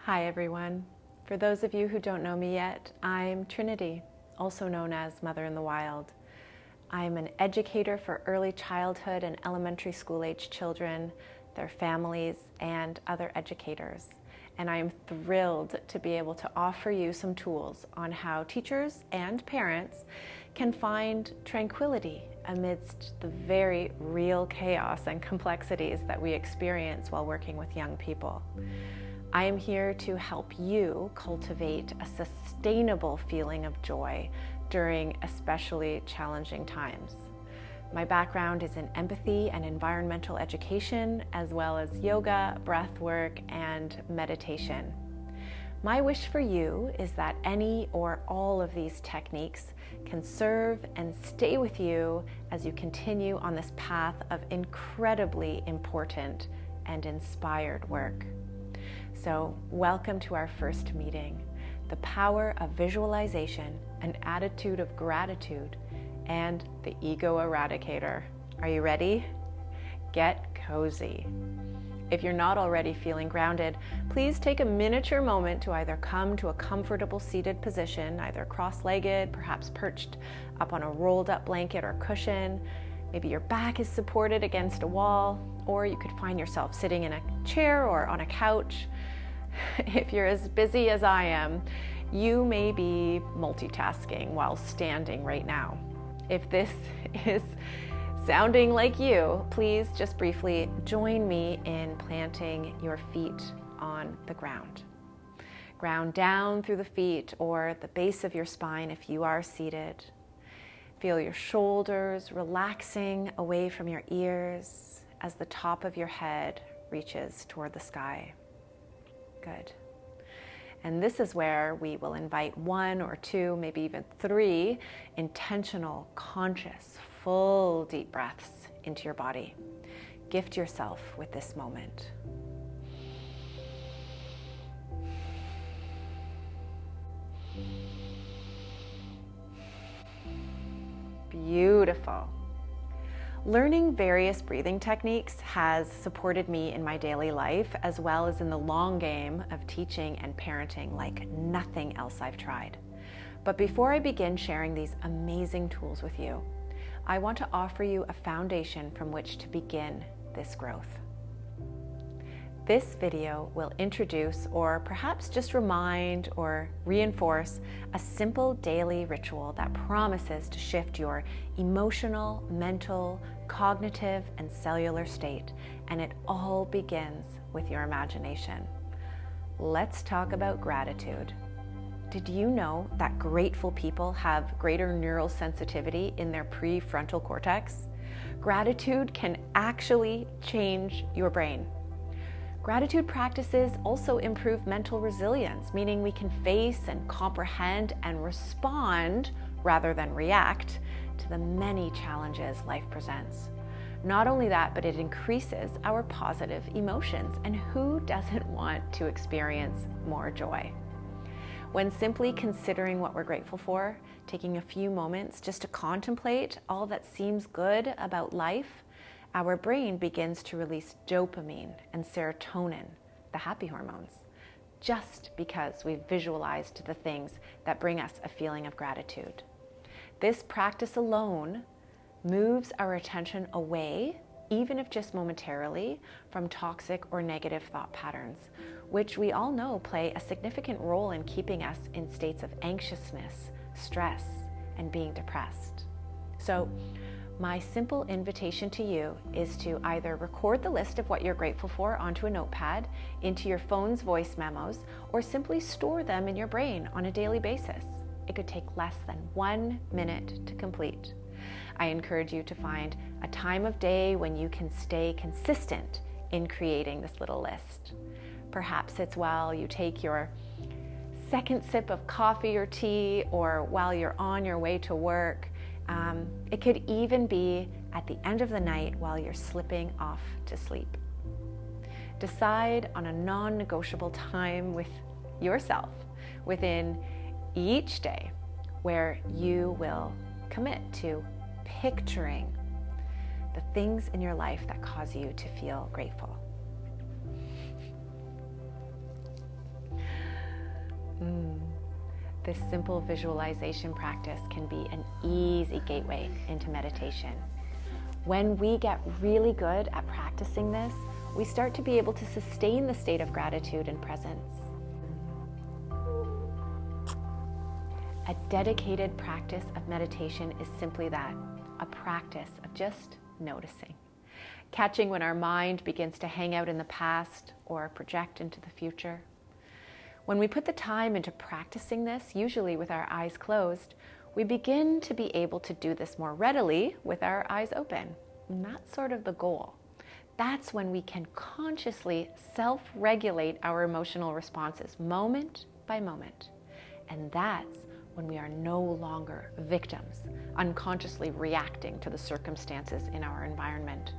Hi everyone. For those of you who don't know me yet, I'm Trinity, also known as Mother in the Wild. I'm an educator for early childhood and elementary school age children, their families, and other educators. And I'm thrilled to be able to offer you some tools on how teachers and parents can find tranquility amidst the very real chaos and complexities that we experience while working with young people. I am here to help you cultivate a sustainable feeling of joy during especially challenging times. My background is in empathy and environmental education, as well as yoga, breath work, and meditation. My wish for you is that any or all of these techniques can serve and stay with you as you continue on this path of incredibly important and inspired work. So, welcome to our first meeting, the power of visualization, an attitude of gratitude, and the ego eradicator. Are you ready? Get cozy. If you're not already feeling grounded, please take a miniature moment to either come to a comfortable seated position, either cross-legged, perhaps perched up on a rolled up blanket or cushion. Maybe your back is supported against a wall, or you could find yourself sitting in a chair or on a couch. If you're as busy as I am, you may be multitasking while standing right now. If this is sounding like you, please just briefly join me in planting your feet on the ground. Ground down through the feet or the base of your spine if you are seated. Feel your shoulders relaxing away from your ears as the top of your head reaches toward the sky. Good. And this is where we will invite 1 or 2, maybe even 3 intentional, conscious, full deep breaths into your body. Gift yourself with this moment. Beautiful. Learning various breathing techniques has supported me in my daily life, as well as in the long game of teaching and parenting like nothing else I've tried. But before I begin sharing these amazing tools with you, I want to offer you a foundation from which to begin this growth. This video will introduce, or perhaps just remind or reinforce, a simple daily ritual that promises to shift your emotional, mental, cognitive, and cellular state, and it all begins with your imagination. Let's talk about gratitude. Did you know that grateful people have greater neural sensitivity in their prefrontal cortex? Gratitude can actually change your brain. Gratitude practices also improve mental resilience, meaning we can face and comprehend and respond rather than react to the many challenges life presents. Not only that, but it increases our positive emotions, and who doesn't want to experience more joy? When simply considering what we're grateful for, taking a few moments just to contemplate all that seems good about life, our brain begins to release dopamine and serotonin, the happy hormones, just because we've visualized the things that bring us a feeling of gratitude. This practice alone moves our attention away, even if just momentarily, from toxic or negative thought patterns, which we all know play a significant role in keeping us in states of anxiousness, stress, and being depressed. So, my simple invitation to you is to either record the list of what you're grateful for onto a notepad, into your phone's voice memos, or simply store them in your brain on a daily basis. It could take less than 1 minute to complete. I encourage you to find a time of day when you can stay consistent in creating this little list. Perhaps it's while you take your second sip of coffee or tea, or while you're on your way to work. It could even be at the end of the night while you're slipping off to sleep. Decide on a non-negotiable time with yourself within each day where you will commit to picturing the things in your life that cause you to feel grateful. this simple visualization practice can be an easy gateway into meditation. When we get really good at practicing this, we start to be able to sustain the state of gratitude and presence. A dedicated practice of meditation is simply that, a practice of just noticing, catching when our mind begins to hang out in the past or project into the future. When we put the time into practicing this, usually with our eyes closed, we begin to be able to do this more readily with our eyes open. And that's sort of the goal. That's when we can consciously self-regulate our emotional responses moment by moment. And that's when we are no longer victims, unconsciously reacting to the circumstances in our environment.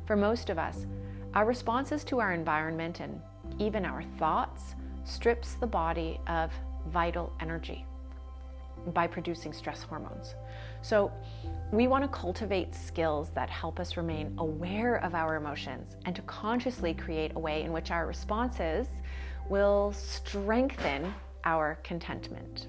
For most of us, our responses to our environment and even our thoughts strips the body of vital energy by producing stress hormones. So we want to cultivate skills that help us remain aware of our emotions and to consciously create a way in which our responses will strengthen our contentment.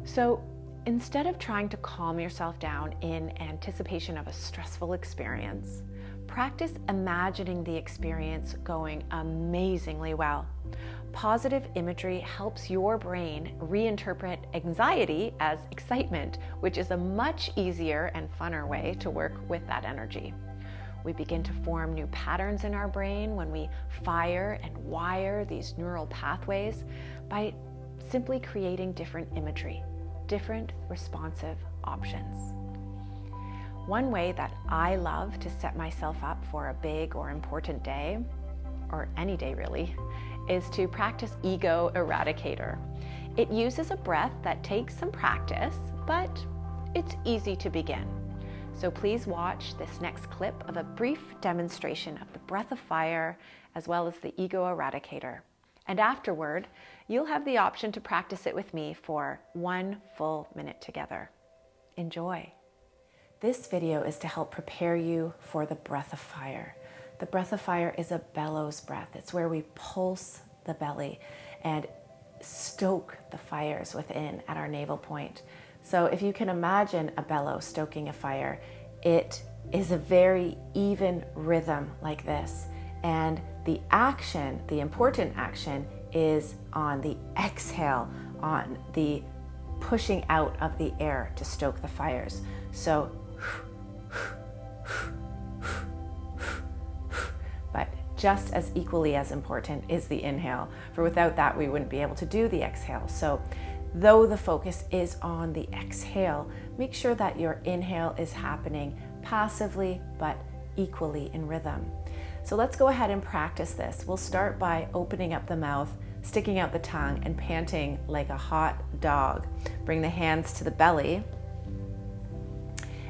So instead of trying to calm yourself down in anticipation of a stressful experience, practice imagining the experience going amazingly well. Positive imagery helps your brain reinterpret anxiety as excitement, which is a much easier and funner way to work with that energy. We begin to form new patterns in our brain when we fire and wire these neural pathways by simply creating different imagery, different responsive options. One way that I love to set myself up for a big or important day, or any day really, is to practice Ego Eradicator. It uses a breath that takes some practice, but it's easy to begin. So please watch this next clip of a brief demonstration of the breath of fire as well as the Ego Eradicator. And afterward, you'll have the option to practice it with me for 1 full minute together. Enjoy. This video is to help prepare you for the breath of fire. The breath of fire is a bellows breath. It's where we pulse the belly and stoke the fires within at our navel point. So if you can imagine a bellow stoking a fire, it is a very even rhythm like this. And the action, the important action, is on the exhale, on the pushing out of the air to stoke the fires. So, but just as equally as important is the inhale, for without that we wouldn't be able to do the exhale. So though the focus is on the exhale, make sure that your inhale is happening passively but equally in rhythm. So let's go ahead and practice this. We'll start by opening up the mouth, sticking out the tongue, and panting like a hot dog. Bring the hands to the belly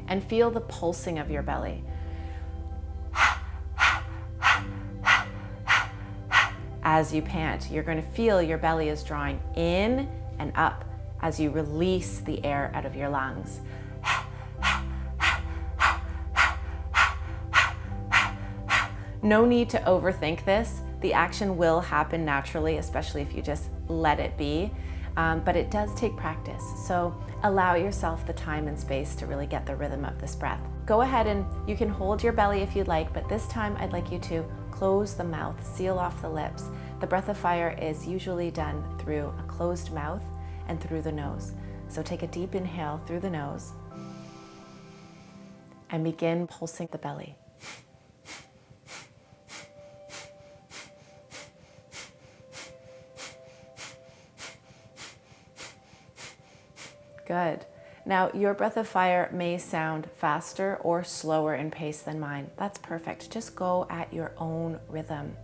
and feel the pulsing of your belly. As you pant, you're going to feel your belly is drawing in and up as you release the air out of your lungs. No need to overthink this. The action will happen naturally, especially if you just let it be. But it does take practice. So allow yourself the time and space to really get the rhythm of this breath. Go ahead and you can hold your belly if you'd like, but this time I'd like you to close the mouth, seal off the lips. The breath of fire is usually done through a closed mouth and through the nose. So take a deep inhale through the nose and begin pulsing the belly. Good. Now, your breath of fire may sound faster or slower in pace than mine. That's perfect. Just go at your own rhythm.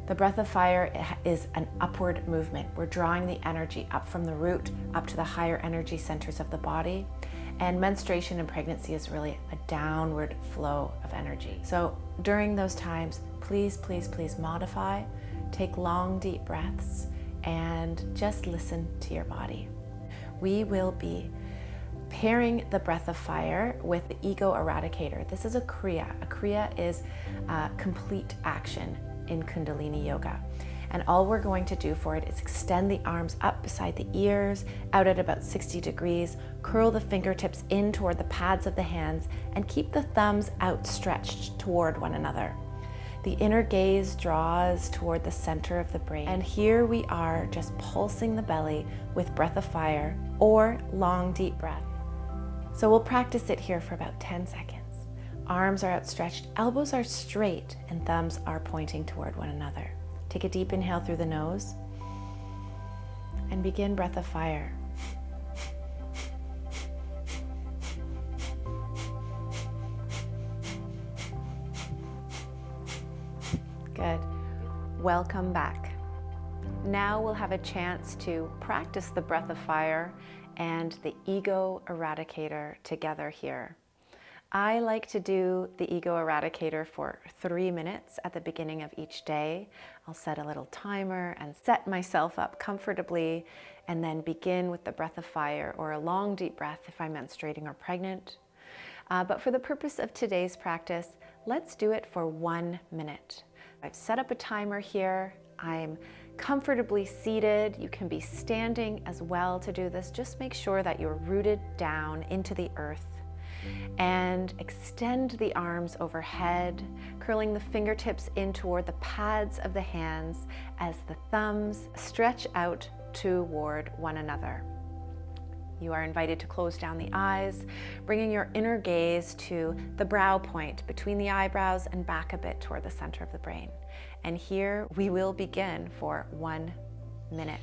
The breath of fire is an upward movement. We're drawing the energy up from the root, up to the higher energy centers of the body. And menstruation and pregnancy is really a downward flow of energy. So during those times, please, please, please modify, take long, deep breaths, and just listen to your body. We will be pairing the breath of fire with the Ego Eradicator. This is a Kriya. A Kriya is complete action in Kundalini Yoga. And all we're going to do for it is extend the arms up beside the ears, out at about 60 degrees, curl the fingertips in toward the pads of the hands, and keep the thumbs outstretched toward one another. The inner gaze draws toward the center of the brain. And here we are just pulsing the belly with breath of fire or long deep breath. So we'll practice it here for about 10 seconds. Arms are outstretched, elbows are straight, and thumbs are pointing toward one another. Take a deep inhale through the nose and begin breath of fire. Good. Welcome back. Now we'll have a chance to practice the breath of fire and the ego eradicator together here. I like to do the ego eradicator for 3 minutes at the beginning of each day. I'll set a little timer and set myself up comfortably, and then begin with the breath of fire or a long deep breath if I'm menstruating or pregnant. But for the purpose of today's practice, let's do it for 1 minute. I've set up a timer here. I'm comfortably seated. You can be standing as well to do this. Just make sure that you're rooted down into the earth. And extend the arms overhead, curling the fingertips in toward the pads of the hands as the thumbs stretch out toward one another. You are invited to close down the eyes, bringing your inner gaze to the brow point between the eyebrows and back a bit toward the center of the brain. And here we will begin for 1 minute.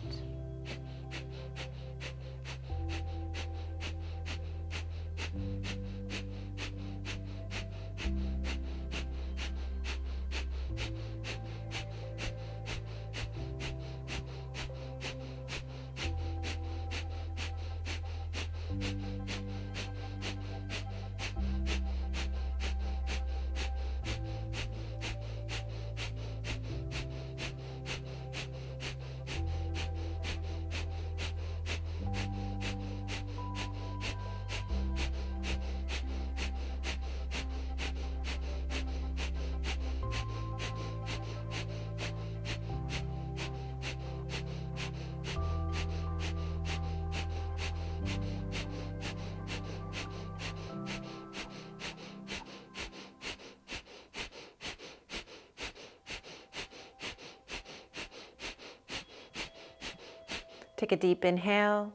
Take a deep inhale.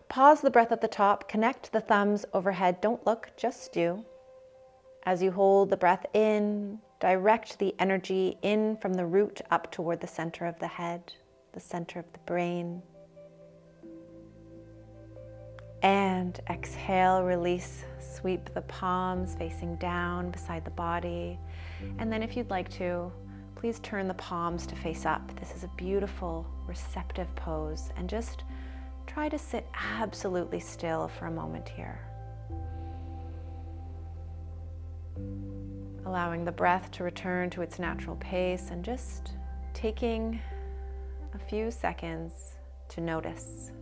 Pause the breath at the top. Connect the thumbs overhead. Don't look, just do. As you hold the breath in, direct the energy in from the root up toward the center of the head, the center of the brain. And exhale, release. Sweep the palms facing down beside the body. And then if you'd like to, please turn the palms to face up. This is a beautiful, receptive pose, and just try to sit absolutely still for a moment here. Allowing the breath to return to its natural pace and just taking a few seconds to notice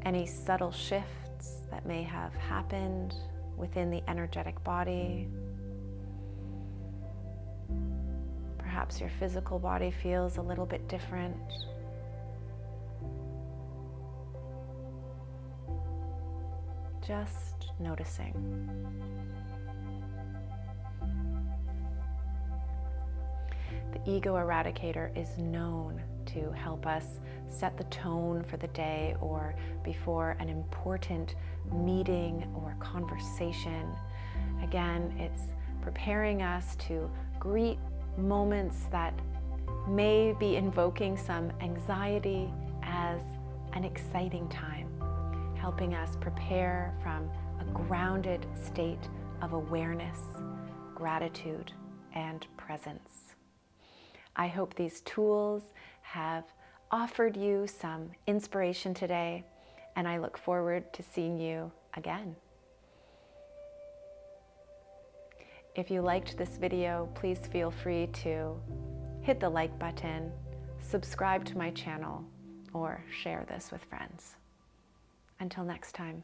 any subtle shifts that may have happened within the energetic body. Perhaps your physical body feels a little bit different. Just noticing. The ego eradicator is known to help us set the tone for the day or before an important meeting or conversation. Again, it's preparing us to greet moments that may be invoking some anxiety as an exciting time, helping us prepare from a grounded state of awareness, gratitude, and presence. I hope these tools have offered you some inspiration today, and I look forward to seeing you again. If you liked this video, please feel free to hit the like button, subscribe to my channel, or share this with friends. Until next time.